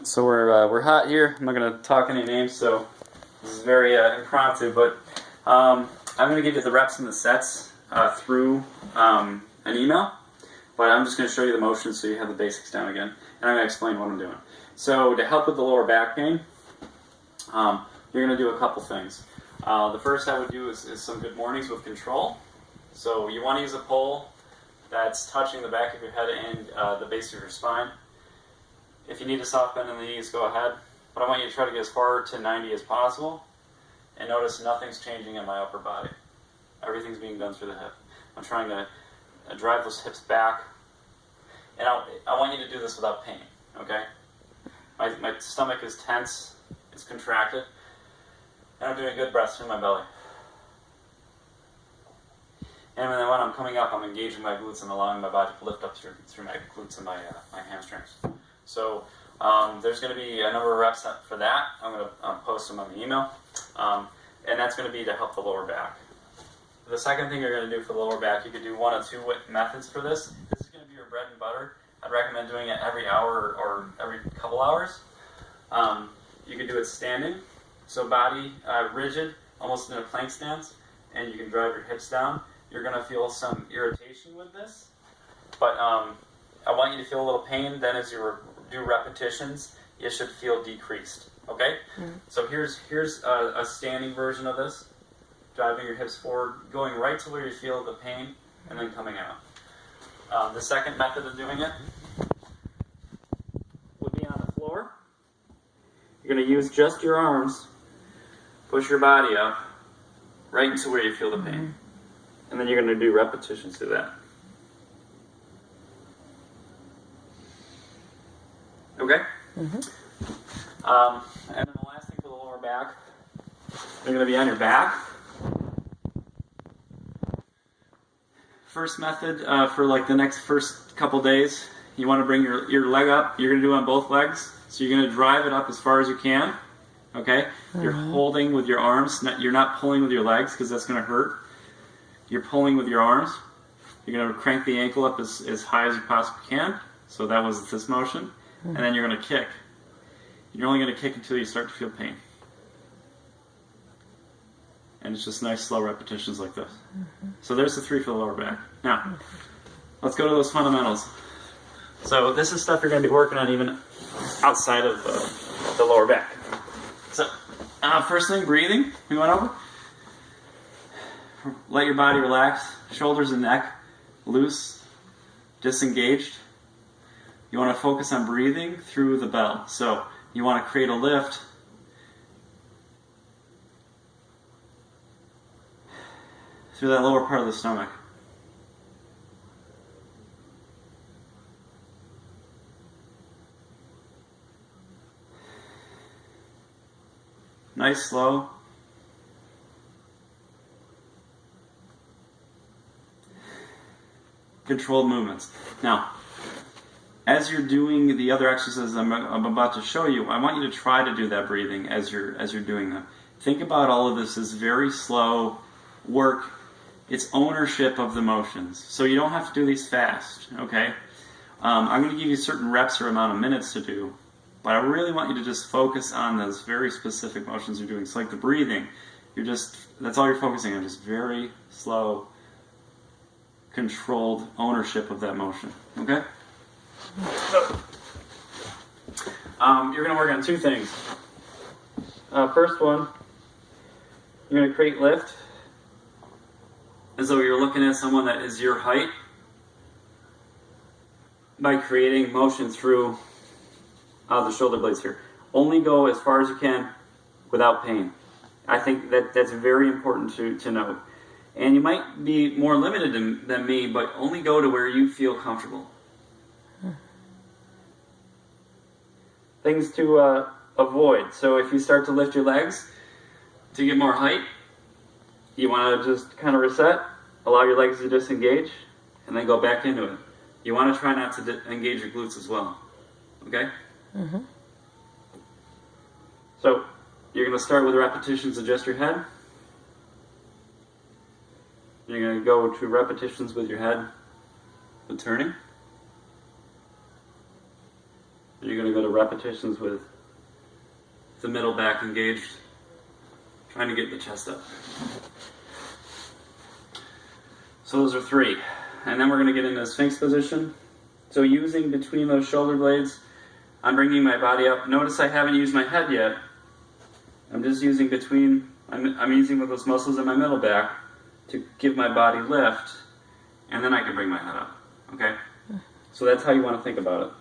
So we're hot here. I'm not going to talk any names, so this is very impromptu. But I'm going to give you the reps and the sets through an email. But I'm just going to show you the motions so you have the basics down again, and I'm going to explain what I'm doing. So to help with the lower back pain, you're going to do a couple things. The first I would do is some good mornings with control. So you want to use a pole that's touching the back of your head and the base of your spine. If you need a soft bend in the knees, go ahead. But I want you to try to get as far to 90 as possible. And notice nothing's changing in my upper body. Everything's being done through the hip. I'm trying to drive those hips back. And I want you to do this without pain, okay? My stomach is tense, it's contracted, and I'm doing good breaths through my belly. And then when I'm coming up, I'm engaging my glutes and allowing my body to lift up through my glutes and my hamstrings. So there's going to be a number of reps for that. I'm going to post them on the email. And that's going to be to help the lower back. The second thing you're going to do for the lower back, you could do one of two methods for this. This is going to be your bread and butter. I'd recommend doing it every hour or every couple hours. You could do it standing, so body rigid, almost in a plank stance, and you can drive your hips down. You're going to feel some irritation with this, but I want you to feel a little pain. Then as you do repetitions, it should feel decreased, okay? Mm-hmm. So here's a standing version of this. Driving your hips forward, going right to where you feel the pain, and then coming out. The second method of doing it would be on the floor. You're going to use just your arms, push your body up, right into where you feel the pain. And then you're going to do repetitions to that. Okay? Mm-hmm. And then the last thing for the lower back, you're going to be on your back. First method for like the next first couple days, you want to bring your leg up. You're going to do it on both legs. So you're going to drive it up as far as you can. Okay? Mm-hmm. You're holding with your arms. You're not pulling with your legs because that's going to hurt. You're pulling with your arms. You're going to crank the ankle up as high as you possibly can. So that was this motion. Mm-hmm. And then you're going to kick. You're only going to kick until you start to feel pain. And it's just nice, slow repetitions like this. Mm-hmm. So there's the 3 for the lower back. Now, let's go to those fundamentals. So this is stuff you're going to be working on even outside of the lower back. So first thing, breathing. We went over. Let your body relax. Shoulders and neck loose, disengaged. You want to focus on breathing through the bell. So you want to create a lift through that lower part of the stomach. Nice, slow. Controlled movements. Now, as you're doing the other exercises I'm about to show you, I want you to try to do that breathing as you're doing them. Think about all of this as very slow work. It's ownership of the motions. So you don't have to do these fast, okay? I'm going to give you certain reps or amount of minutes to do, but I really want you to just focus on those very specific motions you're doing. So like the breathing, that's all you're focusing on, just very slow, controlled ownership of that motion, okay? So, you're going to work on 2 things. First one, you're going to create lift, as though you're looking at someone that is your height, by creating motion through the shoulder blades here. Only go as far as you can without pain. I think that's very important to note. And you might be more limited than me, but only go to where you feel comfortable. Things to avoid. So if you start to lift your legs to get more height, you want to just kind of reset, allow your legs to disengage, and then go back into it. You want to try not to engage your glutes as well. Okay? Mm-hmm. So you're going to start with repetitions, adjust your head. You're going to go to repetitions with your head, with turning. You're going to go to repetitions with the middle back engaged, trying to get the chest up. So those are 3. And then we're going to get into Sphinx position. So using between those shoulder blades, I'm bringing my body up. Notice I haven't used my head yet. I'm just using between, I'm using with those muscles in my middle back to give my body lift, and then I can bring my head up, okay? So that's how you want to think about it.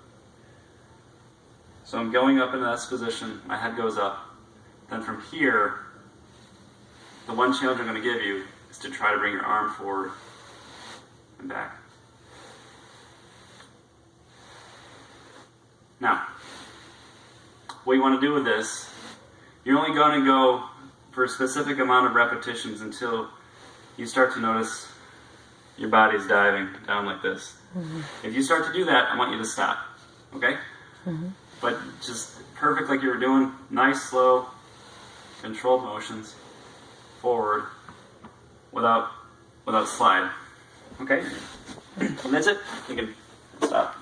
So I'm going up into this position, my head goes up. Then from here, the one challenge I'm going to give you is to try to bring your arm forward and back. Now, what you want to do with this, you're only going to go for a specific amount of repetitions until you start to notice your body's diving down like this. Mm-hmm. If you start to do that, I want you to stop, okay? Mm-hmm. But just perfect like you were doing, nice, slow, controlled motions, forward, without slide, okay? And that's it. You can stop.